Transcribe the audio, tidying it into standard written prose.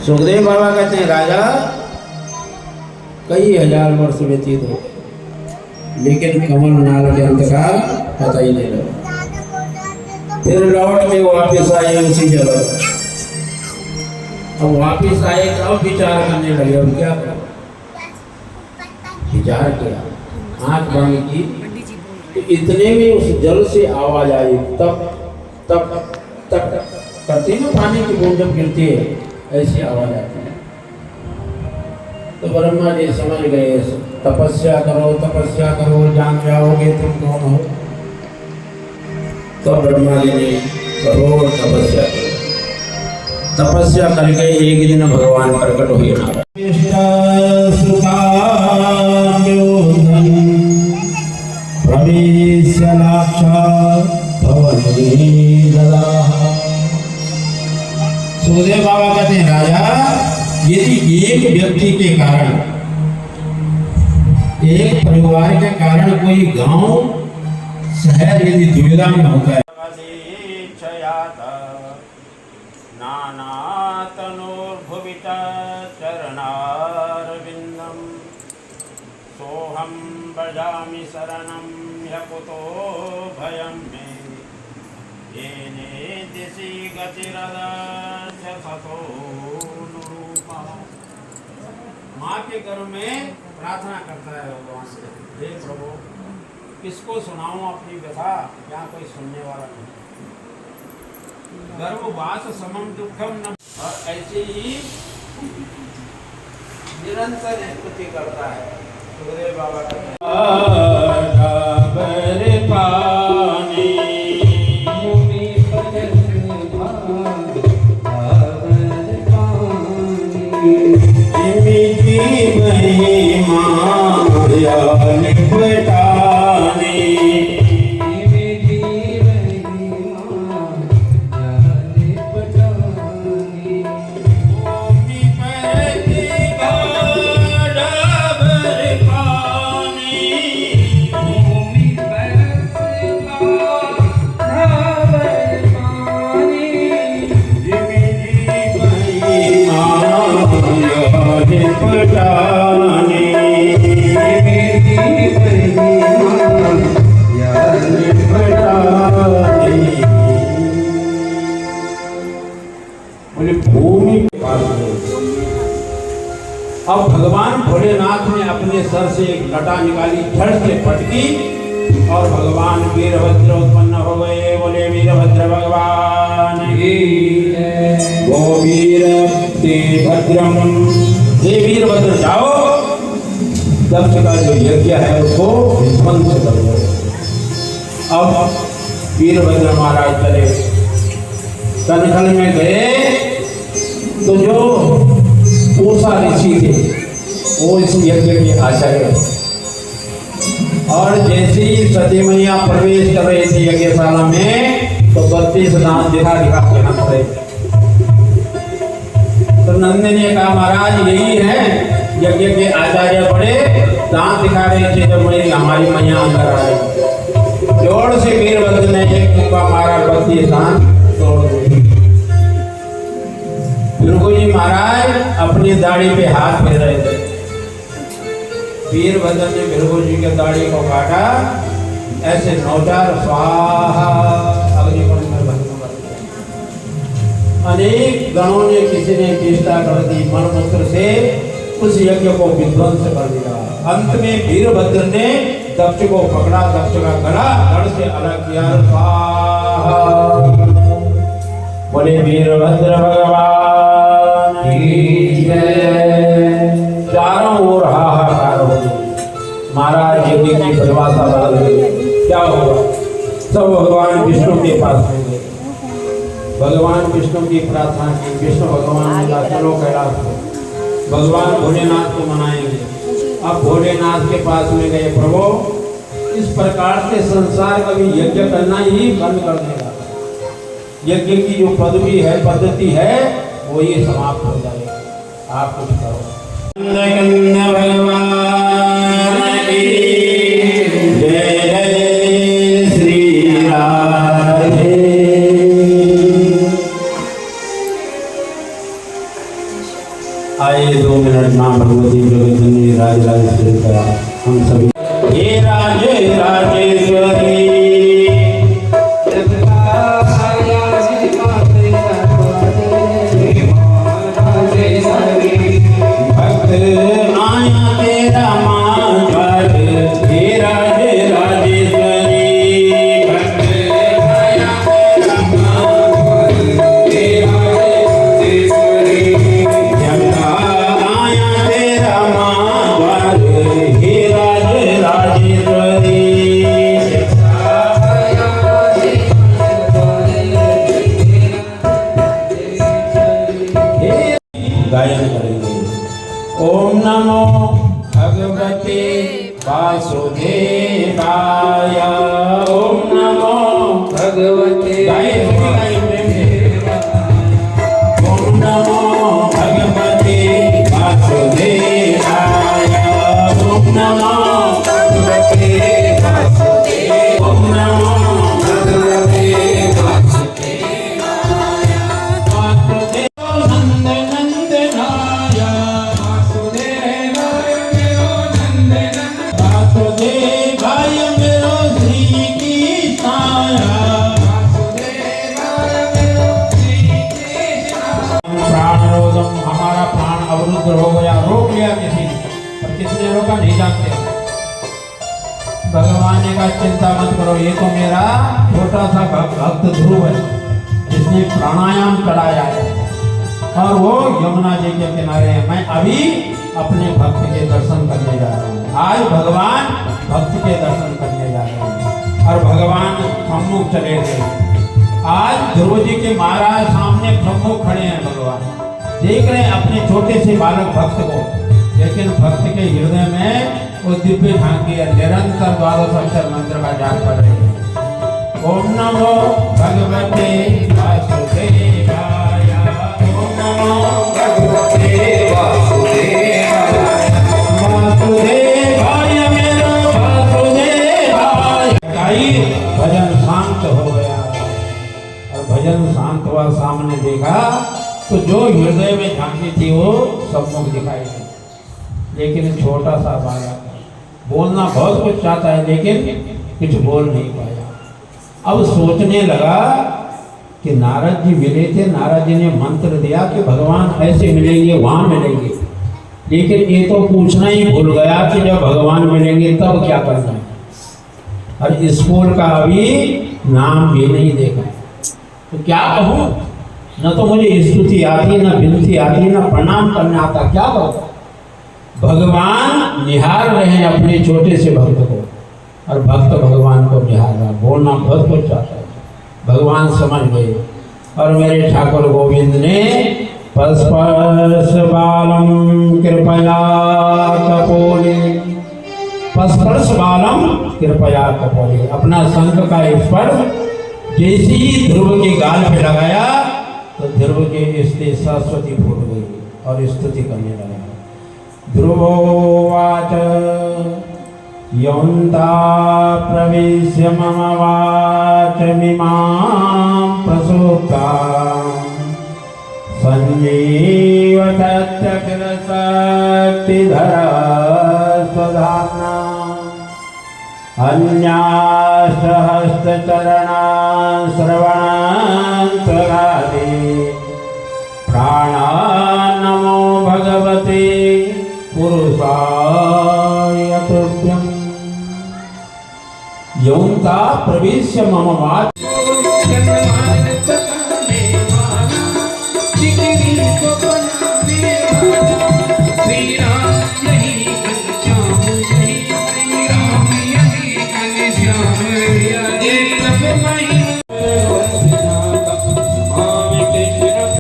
सुखदेव बाबा कहते हैं राजा कई हजार वर्ष व्यतीत हो गए, लेकिन कमल नाल के अंधकार पता ही नहीं लगा। फिर लौट के वापिस आए उसी जगह। अब वापिस आए तब विचार करने लगे अब क्या करें। विचार किया, आंख बंद की तो इतने में उस जल से आवाज आई, तप तप तप करती ना पानी की बूंद जब गिरती है ऐसी आवाज आती है। तो ब्रह्मा जी समझ गए तपस्या करो जान जाओगे तुम कौन हो। तो ब्रह्मा जी ने करोड़ तपस्या करके एक दिन भगवान प्रकट हुए ना। सुखदेव बाबा कहते हैं राजा यदि एक व्यक्ति के कारण, एक परिवार के कारण कोई गांव शहर यदि दुविधा में होता है, सोहम भजामि शरणं यकुतो भयं मे येने दिशि गतिरदर्श सतो नुरूपा। माँ के घर में प्रार्थना करता है भगवान से, हे प्रभु किसको सुनाऊं अपनी व्यथा, यहाँ कोई सुनने वाला नहीं। गर्भवास समम दुखम न, और ऐसे ही निरंतर स्तुति करता है। सुखदेव बाबा अब भगवान भोलेनाथ ने अपने सर से एक लटा निकाली, झड़ से पटकी और भगवान वीरभद्र उत्पन्न हो गए। बोले वीरभद्र भगवान की वो वीरभद्रम, हे वीरभद्र जाओ दक्ष का जो यज्ञ है उसको ध्वंस करो। अब वीरभद्र महाराज चले, कनखल में गए तो जो पूषा ऋषि थे वो इस यज्ञ के आचार्य, और जैसे ही सती मैया प्रवेश कर रहे थे यज्ञशाला में तो 32 दांत दिखा के हंस रहे। तो नंदी ने कहा महाराज यही है यज्ञ के आचार्य, बड़े दांत दिखा रहे थे जब मेरी हमारी मैया अंदर आ रही। जोर से वीरभद्र ने एक मुक्का मारा, 32 दांत तोड़ दिए। भृगु जी महाराज अपनी दाढ़ी पे हाथ फेर रहे थे। वीरभद्र ने भृगु जी के दाढ़ी को काटा, ऐसे नौचार स्वाहा अग्निकुंड में भस्म कर दिया। अनेक गणों ने किसी ने चेष्टा कर दी, मलमूत्र से उस यज्ञ को विध्वंस कर दिया। अंत में वीरभद्र ने दक्ष को पकड़ा, दक्ष का गला धड़ से अलग किया। स्वाहा बोले वीरभद्र भगवान की जय। चारों ओर हाहाकार हो गई। महाराज यज्ञ की परिभाषा बदल गई। क्या हुआ? सब भगवान विष्णु के पास में गए, भगवान विष्णु की प्रार्थना की। विष्णु भगवान ने कहा चलो कैलाश को, भगवान भोलेनाथ को मनाएंगे। अब भोलेनाथ के पास में गए, प्रभु इस प्रकार से संसार का भी यज्ञ करना ही बंद कर देगा। यज्ञ की जो पदवी है, पद्धति है, वो ये समाप्त हो जाएगा। आप कुछ करो। भगवान की जय, जय श्री राधे। आइए 2 मिनट मां भगवती जगतजननी राजराजेश्वरी का हम सभी। हे राजे राजेश्वरी भक्त आया तेरा मांझर, हे राजे राजेश्वरी भक्त आया तेरा मांझर, हे राजेश्वरी जगा आया तेरा मांझर, हे राजे राजेश्वरी गायन करेंगे। ओम नमो भगवते वासुदेवाय, ओम नमो भगवते ओम नमो भगवते वासुदेवाय, ओम नमो भगवते वासुदेवाय, ओम नमो भगवते वासुदेवाय, नंद नंदनाय वासुदेवाय मेरो नंदन वासुदेवाय मेरो श्री कृष्णाय वासुदेवाय मेरो श्री कृष्णाय। प्राण रोगम, हमारा प्राण अवरुद्ध हो गया, रोक लिया किसी ने, और किसने रोका नहीं जानते। भगवान ने कहा चिंता मत करो, ये तो मेरा छोटा सा भक्त ध्रुव है जिसने प्राणायाम कराया है और वो यमुना जी के किनारे है। मैं अभी अपने भक्त के दर्शन करने जा रहा हूँ। आज भगवान भक्त के दर्शन करने जा रहे हैं और भगवान सम्मुख चले गए। आज ध्रुव जी के महाराज सामने सम्मुख खड़े हैं। भगवान देख रहे हैं अपने छोटे से बालक भक्त को, लेकिन भक्त के हृदय में वो दिव्य झांकी है, निरंतर 12 अक्षर मंत्र का जाप कर रहे हैं। ओम नमो भगवते वासुदेवाय, ओम नमो भगवते वासुदेवाय, वासुदेवाय मेरो वासुदेवाय। गाई भजन शांत हो गया और भजन शांत हुआ, सामने देखा तो जो हृदय में झांकी थी वो सम्मुख दिखाई दी, लेकिन छोटा सा बालक बोलना बहुत कुछ चाहता है लेकिन कुछ बोल नहीं पाया। अब सोचने लगा कि नारद जी मिले थे, नारद जी ने मंत्र दिया कि भगवान ऐसे मिलेंगे, वहां मिलेंगे, लेकिन ये तो पूछना ही भूल गया कि जब भगवान मिलेंगे तब क्या करना है। और स्कूल का अभी नाम भी नहीं देखा, तो क्या कहूँ, न तो मुझे स्तुति आती, न विनती आती, न प्रणाम करना आता, क्या कहूँ। भगवान निहार रहे हैं अपने छोटे से भक्त को और भक्त भगवान को निहार रहा, बोलना बहुत कुछ चाहता है। भगवान समझ गए और मेरे ठाकुर गोविंद ने पस्पर्श बालम कृपया कपोले, पस्पर्श बालम कृपया कपोले, अपना शंख का स्पर्श जैसे ही ध्रुव के गाल पे लगाया तो ध्रुव के इसलिए सरस्वती फूट गई और स्तुति करने लगा। ध्रुवोवाच यौन्ता प्रविश्य मम वाचमिमां प्रसूतां सञ्जीवतत्यखिलशक्तिधरा स्वधाम्ना अन्याश्चहस्तचरणान् श्रवणान् त्वगादि प्राणान् नमो भगवते पुरुषाय तुभ्यम्। यौन्ता प्रविश्य मम वाच